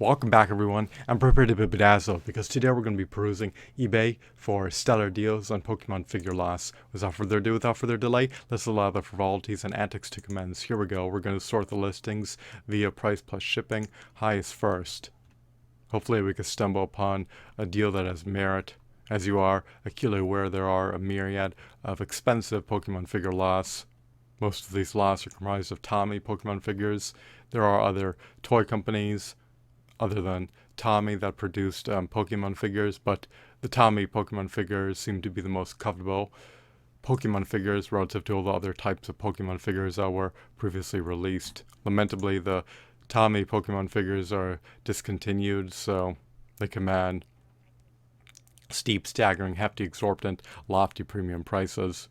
Welcome back, everyone. I'm prepared to be bedazzled because today we're going to be perusing eBay for stellar deals on Pokemon figure loss. Without further ado, without further delay, let's allow the frivolities and antics to commence. Here we go. We're going to sort the listings via price plus shipping, highest first. Hopefully we can stumble upon a deal that has merit. As you are acutely aware, there are a myriad of expensive Pokemon figure loss. Most of these lots are comprised of Tommy Pokemon figures. There are other toy companies other than Tommy that produced Pokemon figures, but the Tommy Pokemon figures seem to be the most covetable Pokemon figures relative to all the other types of Pokemon figures that were previously released. Lamentably, the Tommy Pokemon figures are discontinued, so they command steep, staggering, hefty, exorbitant, lofty premium prices.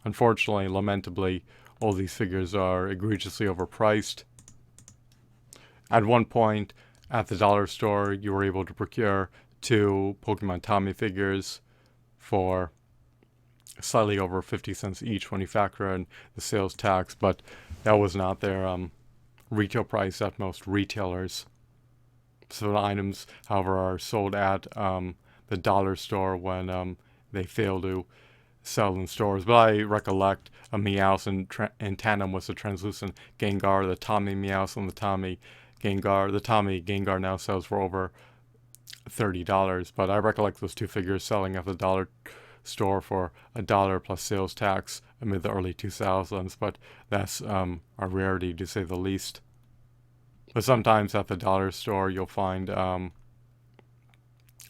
Unfortunately, lamentably, all these figures are egregiously overpriced. At one point, at the dollar store, you were able to procure 2 Pokemon Tommy figures for slightly over 50 cents each when you factor in the sales tax, but that was not their retail price at most retailers. So the items, however, are sold at the dollar store when they fail to sell in stores. But I recollect a Meowth in tandem with the translucent Gengar, the Tommy Meowth and the Tommy Gengar. The Tommy Gengar now sells for over $30, but I recollect those 2 figures selling at the dollar store for $1 plus sales tax amid the early 2000s, but that's a rarity to say the least. But sometimes at the dollar store you'll find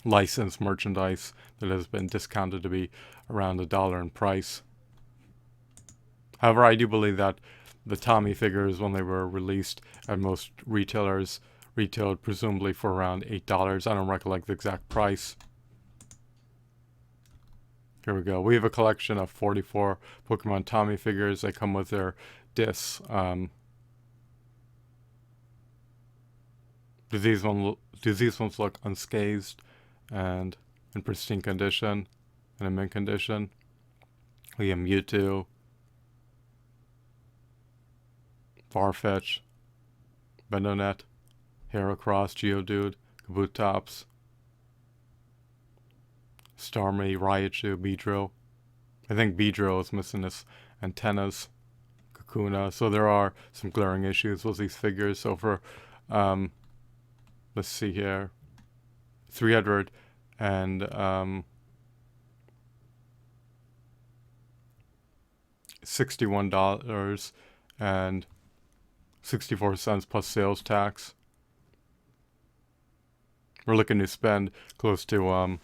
licensed merchandise that has been discounted to be around $1 in price. However, I do believe that the Tommy figures, when they were released at most retailers, retailed presumably for around $8. I don't recollect the exact price. Here we go. We have a collection of 44 Pokemon Tommy figures. They come with their discs. Do these ones look unscathed and in pristine condition, and in mint condition? We have Mewtwo, Farfetch, Venonat, Heracross, Geodude, Kabutops, Starmie, Raichu, Beedrill. I think Beedrill is missing its antennas. Kakuna. So there are some glaring issues with these figures. So for, let's see here, $361 and 64 cents plus sales tax. We're looking to spend close to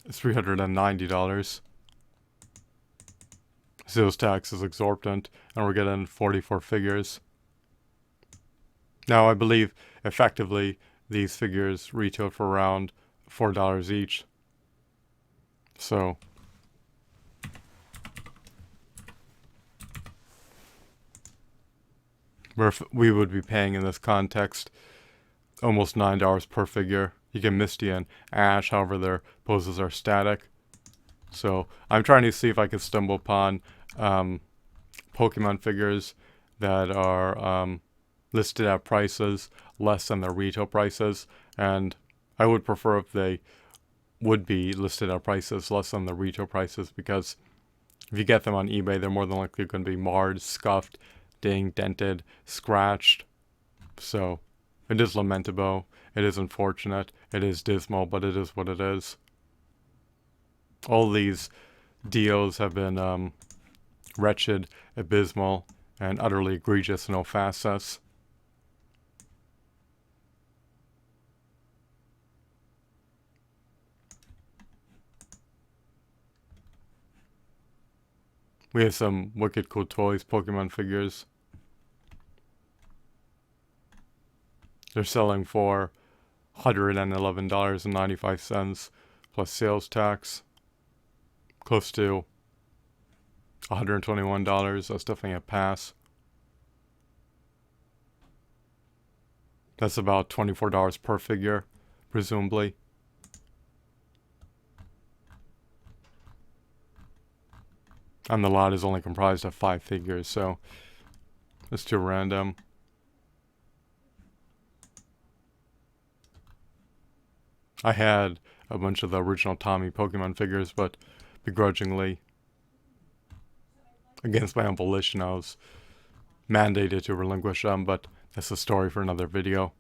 $390. Sales tax is exorbitant, and we're getting 44 figures. Now, I believe effectively these figures retail for around $4 each. So we would be paying in this context almost $9 per figure. You get Misty and Ash, however their poses are static. So I'm trying to see if I can stumble upon Pokemon figures that are listed at prices less than their retail prices, and I would prefer if they would be listed at prices less than the retail prices, because if you get them on eBay, they're more than likely going to be marred, scuffed, dinged, dented, scratched. So it is lamentable, it is unfortunate, it is dismal, but it is what it is. All these deals have been wretched, abysmal, and utterly egregious in all facets. We have some wicked cool toys, Pokemon figures. They're selling for $111.95 plus sales tax. Close to $121. That's definitely a pass. That's about $24 per figure, presumably. And the lot is only comprised of 5 figures, so It's too random. I had a bunch of the original Tommy Pokemon figures, but begrudgingly, against my own volition, I was mandated to relinquish them, but that's a story for another video.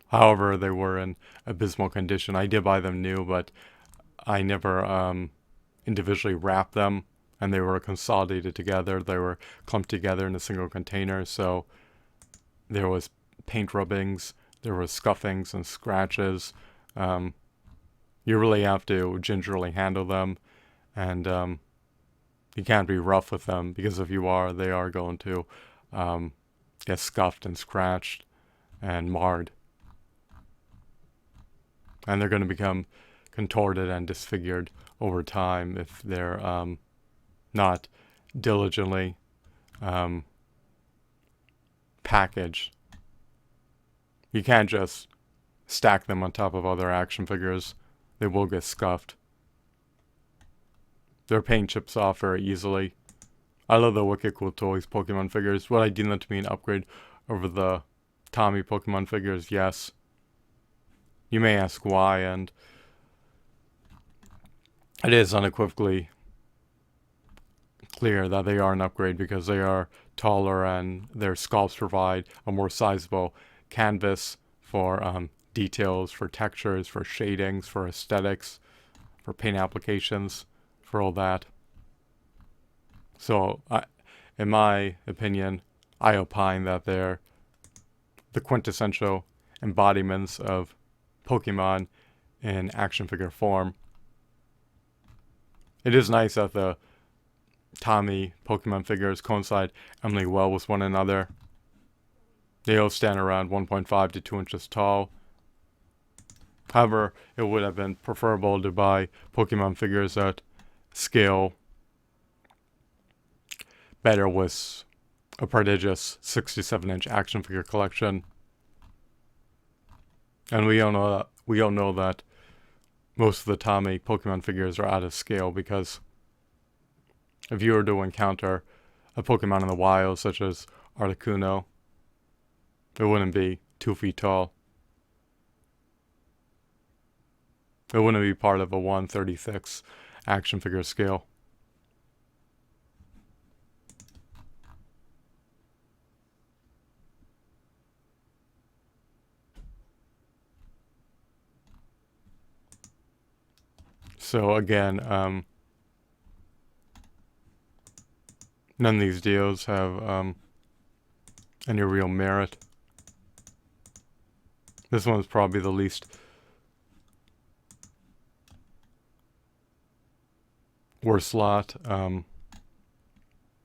However, they were in abysmal condition. I did buy them new, but I never individually wrapped them, and they were consolidated together. They were clumped together in a single container, so there was paint rubbings, there was scuffings and scratches. You really have to gingerly handle them, and you can't be rough with them, because if you are, they are going to get scuffed and scratched and marred. And they're going to become contorted and disfigured over time if they're not diligently packaged. You can't just stack them on top of other action figures. They will get scuffed. Their paint chips off very easily. I love the Wicked Cool Toys Pokemon figures. Would I deem them to be an upgrade over the Tommy Pokemon figures? Yes. You may ask why, and it is unequivocally clear that they are an upgrade because they are taller and their sculpts provide a more sizable canvas for details, for textures, for shadings, for aesthetics, for paint applications, for all that. So, in my opinion, I opine that they're the quintessential embodiments of Pokemon in action figure form. It is nice that the Tommy Pokemon figures coincide eminently well with one another. They all stand around 1.5 to 2 inches tall. However, it would have been preferable to buy Pokemon figures that scale better with a prodigious 67-inch action figure collection. And we all know that most of the Tommy Pokemon figures are out of scale, because if you were to encounter a Pokemon in the wild, such as Articuno, it wouldn't be 2 feet tall. It wouldn't be part of a 1/36 action figure scale. So again, none of these deals have any real merit. This one's probably the least worst lot.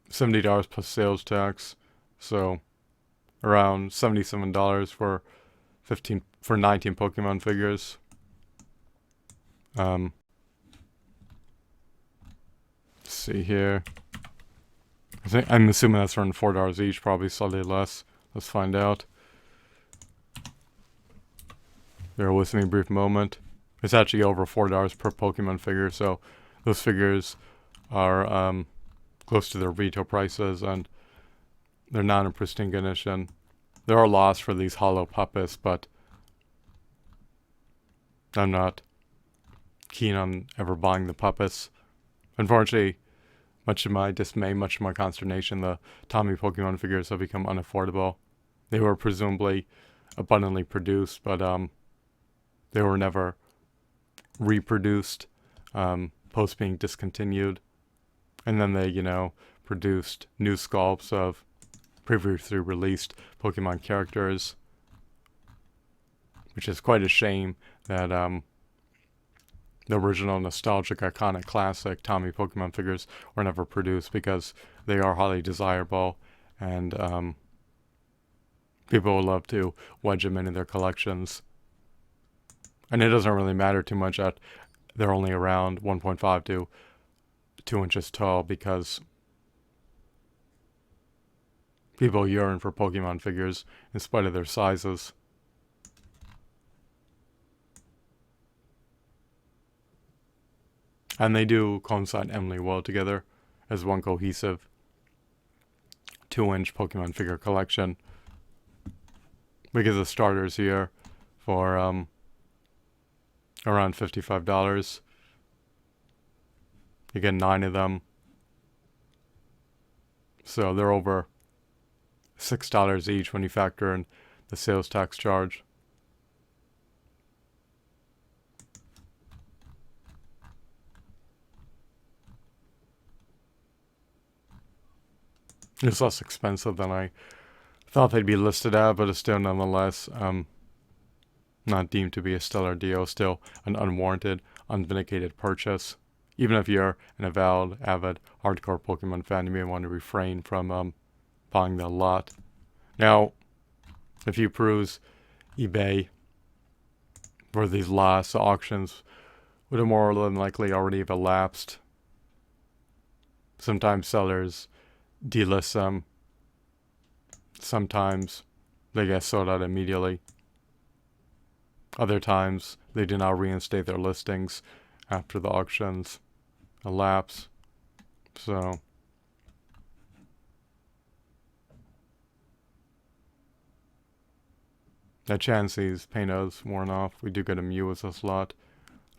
$70 plus sales tax, so around $77 for 19 Pokemon figures. Let's see here. I'm assuming that's around $4 each, probably slightly less. Let's find out. Bear with me a brief moment. It's actually over $4 per Pokemon figure, so those figures are close to their retail prices, and they're not in pristine condition. There are loss for these hollow puppets, but I'm not keen on ever buying the puppets. Unfortunately, much to my dismay, much to my consternation, the Tommy Pokemon figures have become unaffordable. They were presumably abundantly produced, but they were never reproduced post being discontinued. And then they, produced new sculpts of previously released Pokemon characters, which is quite a shame that the original nostalgic, iconic, classic Tommy Pokemon figures were never produced, because they are highly desirable, and people would love to wedge them into their collections. And it doesn't really matter too much that they're only around 1.5 to 2 inches tall, because people yearn for Pokemon figures in spite of their sizes. And they do coincide eminently well together as one cohesive 2-inch Pokemon figure collection. We get the starters here for around $55. You get 9 of them. So they're over $6 each when you factor in the sales tax charge. It's less expensive than I thought they'd be listed at, but it's still nonetheless not deemed to be a stellar deal. Still an unwarranted, unvindicated purchase. Even if you're an avowed, avid, hardcore Pokemon fan, you may want to refrain from buying the lot. Now, if you peruse eBay for these lots, the auctions would have more than likely already have elapsed. Sometimes sellers delist them. Sometimes they get sold out immediately. Other times they do not reinstate their listings after the auctions elapse. So a chance these paintos worn off. We do get a Mew with this lot.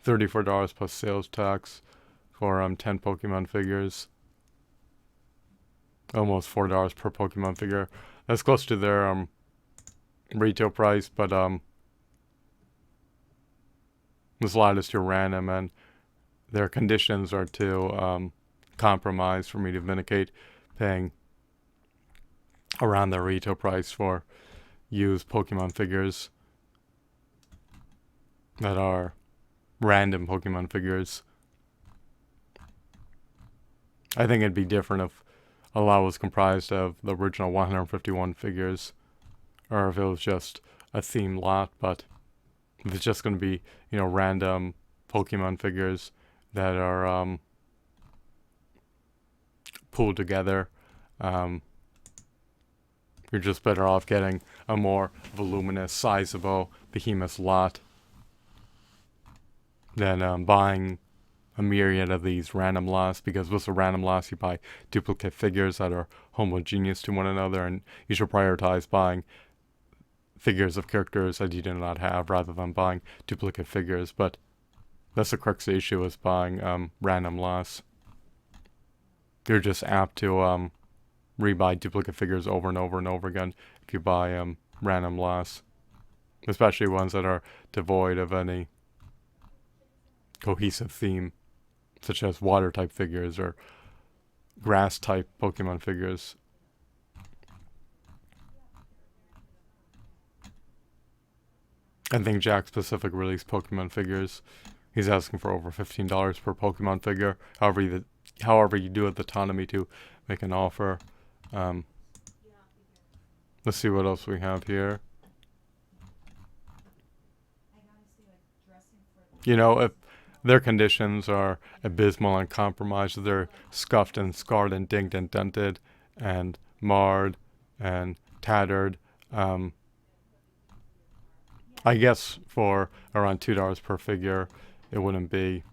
$34 plus sales tax for 10 Pokemon figures. Almost $4 per Pokemon figure. That's close to their retail price, but this lot is too random and their conditions are too compromised for me to vindicate paying around their retail price for used Pokemon figures that are random Pokemon figures. I think it'd be different if a lot was comprised of the original 151 figures, or if it was just a theme lot. But if it's just going to be, random Pokemon figures that are pulled together, you're just better off getting a more voluminous, sizable, behemoth lot than buying a myriad of these random lots, because with the random lots you buy duplicate figures that are homogeneous to one another, and you should prioritize buying figures of characters that you do not have rather than buying duplicate figures. But that's the crux of the issue, is buying random lots. You're just apt to rebuy duplicate figures over and over and over again if you buy random lots, especially ones that are devoid of any cohesive theme, such as water type figures or grass type Pokemon figures. I think Jack Specific released Pokemon figures. He's asking for over $15 per Pokemon figure. However you do have the autonomy to make an offer. Let's see what else we have here. If their conditions are abysmal and compromised, if they're scuffed and scarred and dinged and dented and marred and tattered, I guess for around $2 per figure, it wouldn't be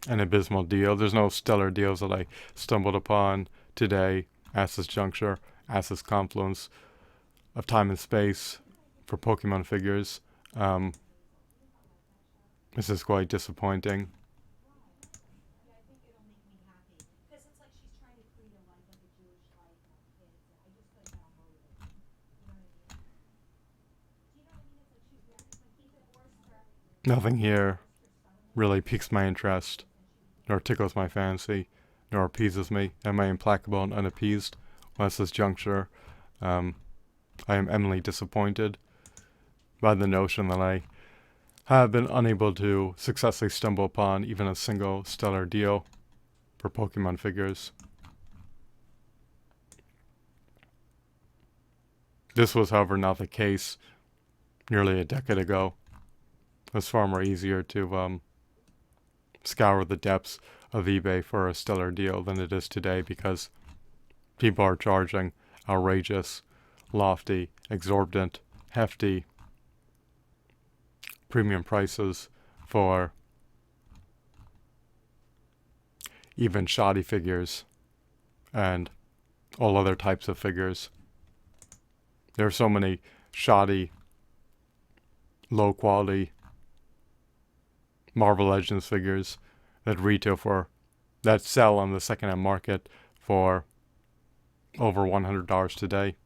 an abysmal deal. There's no stellar deals that I stumbled upon today at this juncture, at this confluence of time and space for Pokemon figures. This is quite disappointing. Nothing here really piques my interest, nor tickles my fancy, nor appeases me. Am I implacable and unappeased? Well, at this juncture, I am eminently disappointed by the notion that I have been unable to successfully stumble upon even a single stellar deal for Pokemon figures. This was, however, not the case nearly a decade ago. It was far more easier to scour the depths of eBay for a stellar deal than it is today, because people are charging outrageous, lofty, exorbitant, hefty premium prices for even shoddy figures and all other types of figures. There are so many shoddy, low quality Marvel Legends figures that sell on the secondhand market for over $100 today.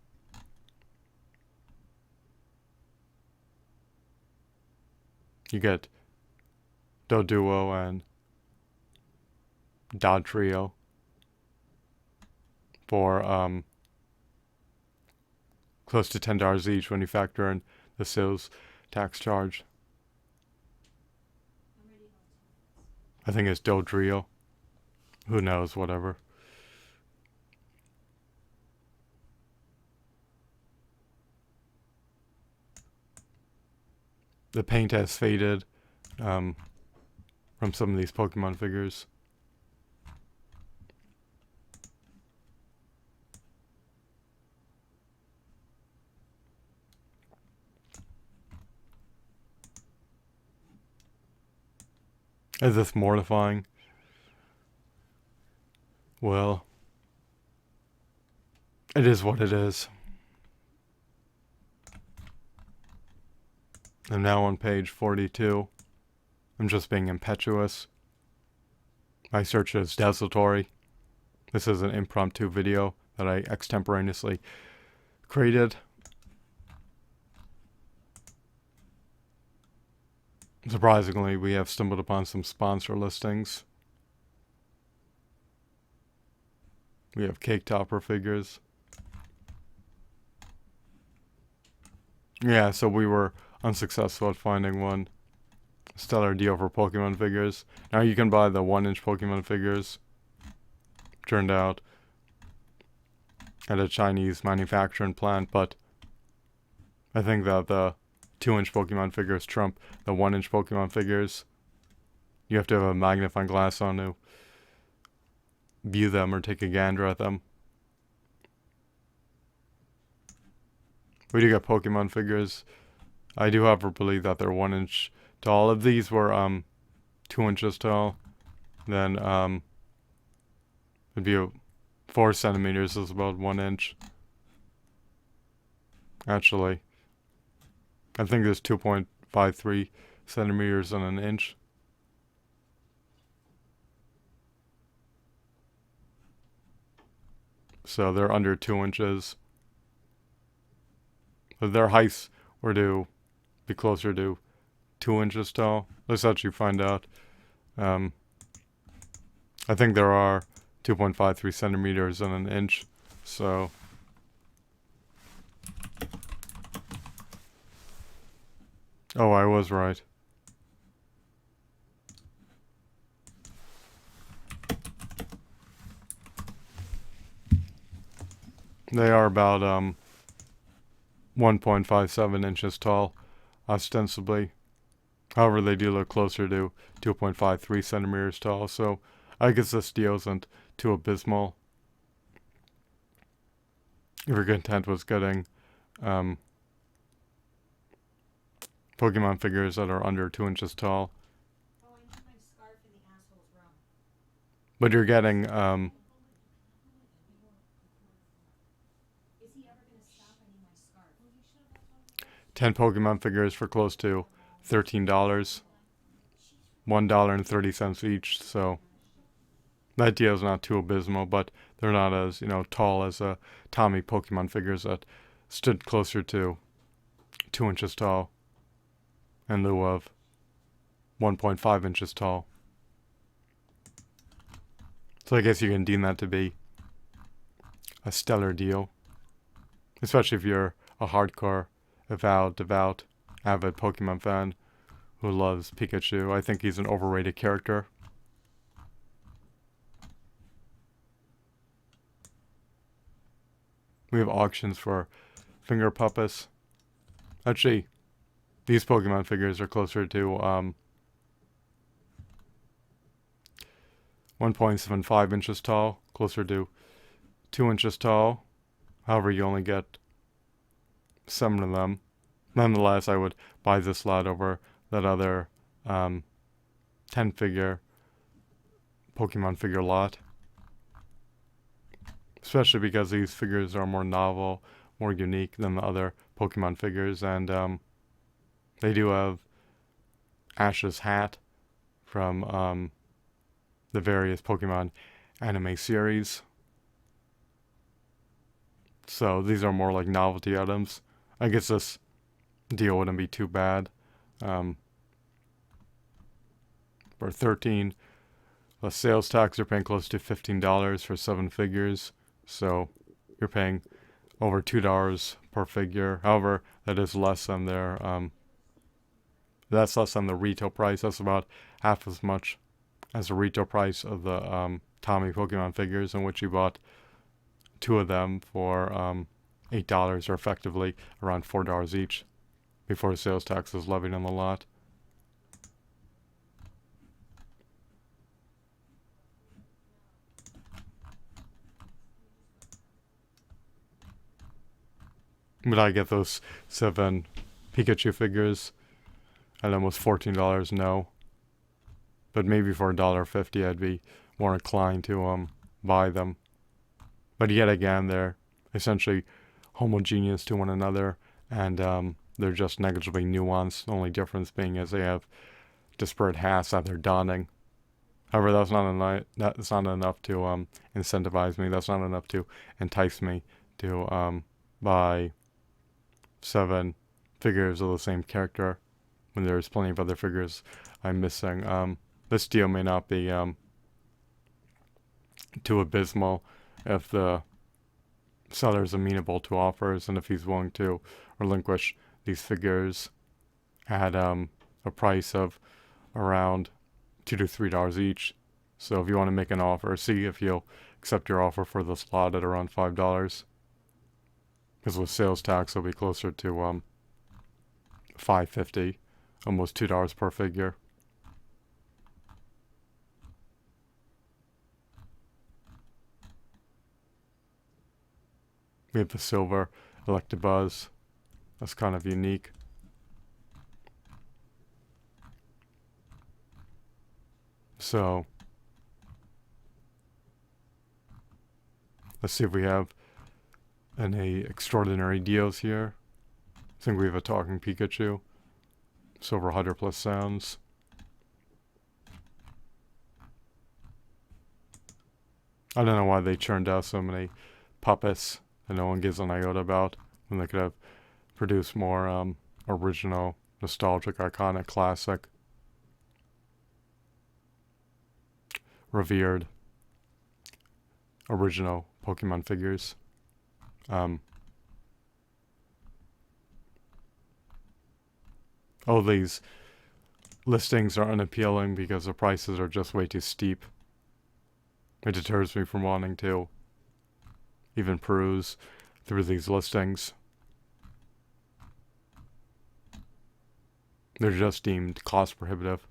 You get Do Duo and Da Trio for close to $10 each when you factor in the sales tax charge. I think it's Do Trio. Who knows, whatever. The paint has faded from some of these Pokemon figures. Is this mortifying? Well, it is what it is. I'm now on page 42. I'm just being impetuous. My search is desultory. This is an impromptu video that I extemporaneously created. Surprisingly, we have stumbled upon some sponsor listings. We have cake topper figures. Yeah, so we were unsuccessful at finding one stellar deal for Pokemon figures. Now you can buy the 1-inch Pokemon figures. Turned out at a Chinese manufacturing plant, but I think that the 2-inch Pokemon figures trump the 1-inch Pokemon figures. You have to have a magnifying glass on to view them or take a gander at them. We do get Pokemon figures. I do, however, believe that they're 1 inch tall. If these were 2 inches tall, then it'd be 4 centimeters is about 1 inch. Actually, I think there's 2.53 centimeters on an inch. So they're under 2 inches. But their heights were to be closer to 2 inches tall. Let's actually find out. I think there are 2.53 centimeters on an inch. So oh, I was right. They are about 1.57 inches tall, ostensibly. However, they do look closer to 2.53 centimeters tall, so I guess this deal isn't too abysmal. If your content was getting Pokemon figures that are under 2 inches tall. Oh, I need my scarf in the asshole's room. But you're getting Is he ever gonna stop? I need my scarf. 10 Pokemon figures for close to $13. $1.30 each, so that deal is not too abysmal, but they're not as, tall as Tommy Pokemon figures that stood closer to 2 inches tall in lieu of 1.5 inches tall. So I guess you can deem that to be a stellar deal, especially if you're a hardcore, devout, avid Pokemon fan who loves Pikachu. I think he's an overrated character. We have auctions for finger puppets. Actually, these Pokemon figures are closer to 1.75 inches tall, closer to 2 inches tall. However, you only get 7 of them. Nonetheless, I would buy this lot over that other 10-figure Pokemon figure lot. especially because these figures are more novel, more unique than the other Pokemon figures, and they do have Ash's hat from the various Pokemon anime series. So these are more like novelty items. I guess this deal wouldn't be too bad. For 13, the sales tax, you're paying close to $15 for 7 figures. So you're paying over $2 per figure. However, that is less than their that's less than the retail price. That's about half as much as the retail price of the Tommy Pokemon figures, in which you bought 2 of them for $8, or effectively around $4 each, before sales tax is levied on the lot. But I get those 7 Pikachu figures at almost $14? No. But maybe for $1.50 I'd be more inclined to buy them. But yet again, they're essentially homogeneous to one another, and they're just negligibly nuanced. The only difference being is they have disparate hats that they're donning. However, that's not enough to incentivize me. That's not enough to entice me to buy 7 figures of the same character when there's plenty of other figures I'm missing. This deal may not be too abysmal if the seller's amenable to offers, and if he's willing to relinquish these figures at a price of around $2 to $3 each. So if you want to make an offer, see if he'll accept your offer for this lot at around $5. Because with sales tax, it'll be closer to $5.50, almost $2 per figure. We have the silver Electabuzz. That's kind of unique. So let's see if we have any extraordinary deals here. I think we have a talking Pikachu. Silver 100 plus sounds. I don't know why they churned out so many puppets that no one gives an iota about, when they could have produced more original, nostalgic, iconic, classic, revered, original Pokemon figures. These listings are unappealing because the prices are just way too steep. It deters me from wanting to even peruse through these listings. They're just deemed cost prohibitive.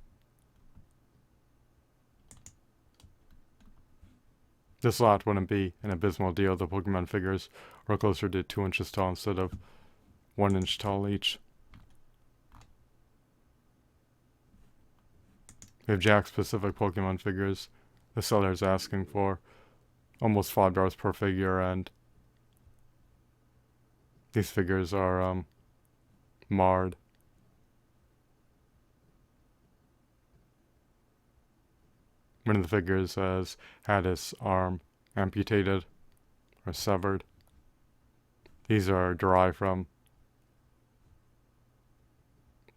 This lot wouldn't be an abysmal deal. The Pokemon figures are closer to 2 inches tall instead of 1 inch tall each. We have Jack-specific Pokemon figures. The seller is asking for almost $5 per figure, and these figures are marred. One of the figures has had his arm amputated or severed. These are derived from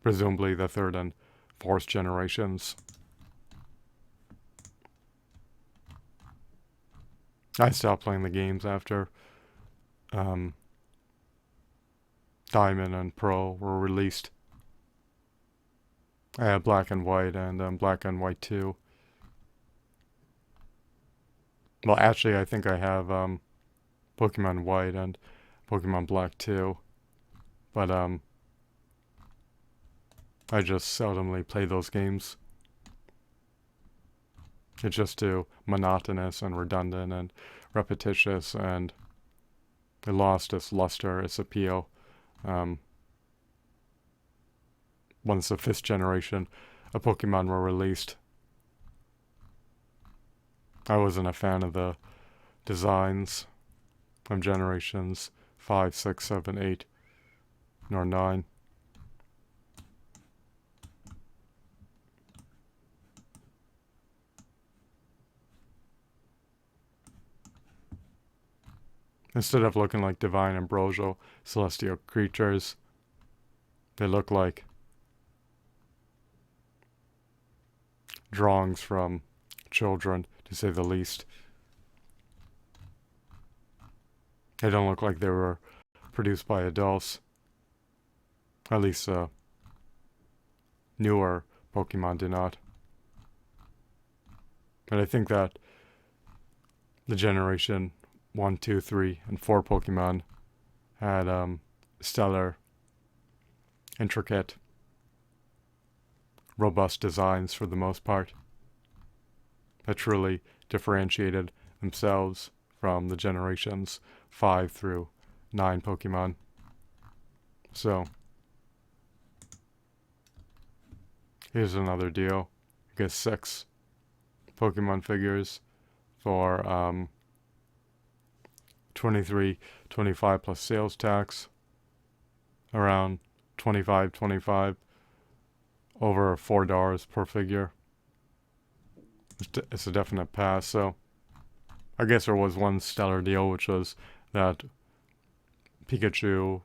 presumably the 3rd and 4th generations. I stopped playing the games after Diamond and Pearl were released. I had Black and White and Black and White 2. Well, actually, I think I have Pokemon White and Pokemon Black 2. But I just seldomly play those games. It's just too monotonous and redundant and repetitious, and it lost its luster, its appeal. Once the 5th generation of Pokemon were released, I wasn't a fan of the designs. of generations 5, 6, 7, 8, nor 9. Instead of looking like divine ambrosial celestial creatures, they look like drawings from children, to say the least. They don't look like they were produced by adults. At least newer Pokemon do not. But I think that the generation 1, 2, 3, and 4 Pokemon had stellar, intricate, robust designs for the most part that truly differentiated themselves from the generations 5 through 9 Pokemon. So, here's another deal. You get 6 Pokemon figures for 23, 25 plus sales tax, around 25, over $4 per figure. It's a definite pass. So I guess there was one stellar deal, which was that Pikachu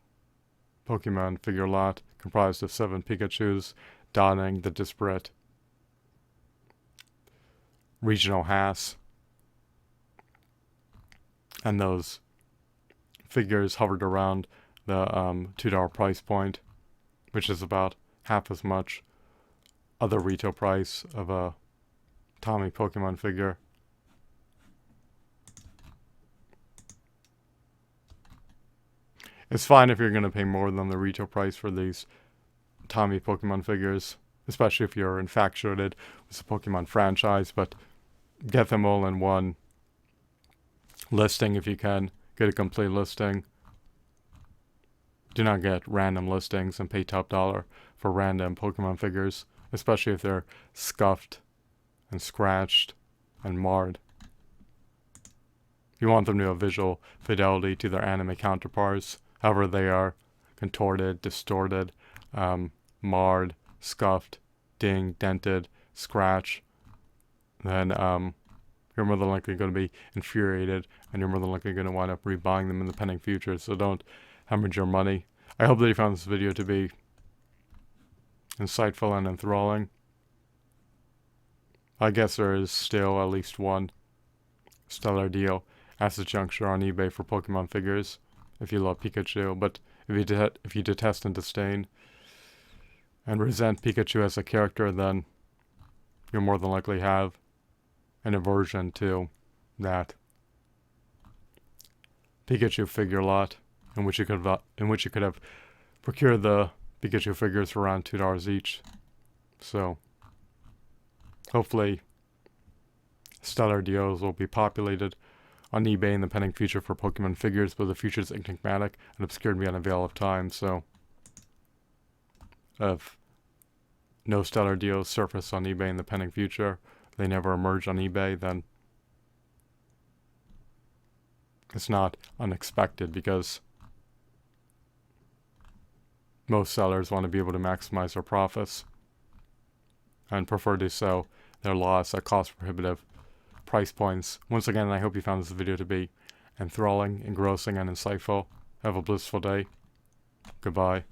Pokemon figure lot comprised of 7 Pikachus donning the disparate regional hats, and those figures hovered around the $2 price point, which is about half as much other retail price of a Tommy Pokemon figure. It's fine if you're going to pay more than the retail price for these Tommy Pokemon figures, especially if you're infatuated with the Pokemon franchise, but get them all in one listing if you can. Get a complete listing. Do not get random listings and pay top dollar for random Pokemon figures, especially if they're scuffed and scratched and marred. You want them to have visual fidelity to their anime counterparts, however they are contorted, distorted, marred, scuffed, dinged, dented, scratched. Then you're more than likely going to be infuriated, and you're more than likely going to wind up rebuying them in the pending future. So don't hemorrhage your money. I hope that you found this video to be insightful and enthralling. I guess there is still at least one stellar deal at this juncture on eBay for Pokemon figures if you love Pikachu, but if you detest and disdain and resent Pikachu as a character, then you'll more than likely have an aversion to that Pikachu figure lot, in which you could have procured the Pikachu figures for around $2 each. So hopefully stellar deals will be populated on eBay in the pending future for Pokemon figures, but the future is enigmatic and obscured beyond a veil of time. So if no stellar deals surface on eBay in the pending future, they never emerge on eBay, then it's not unexpected, because most sellers want to be able to maximize their profits and prefer to sell their loss at cost prohibitive price points. Once again, I hope you found this video to be enthralling, engrossing, and insightful. Have a blissful day. Goodbye.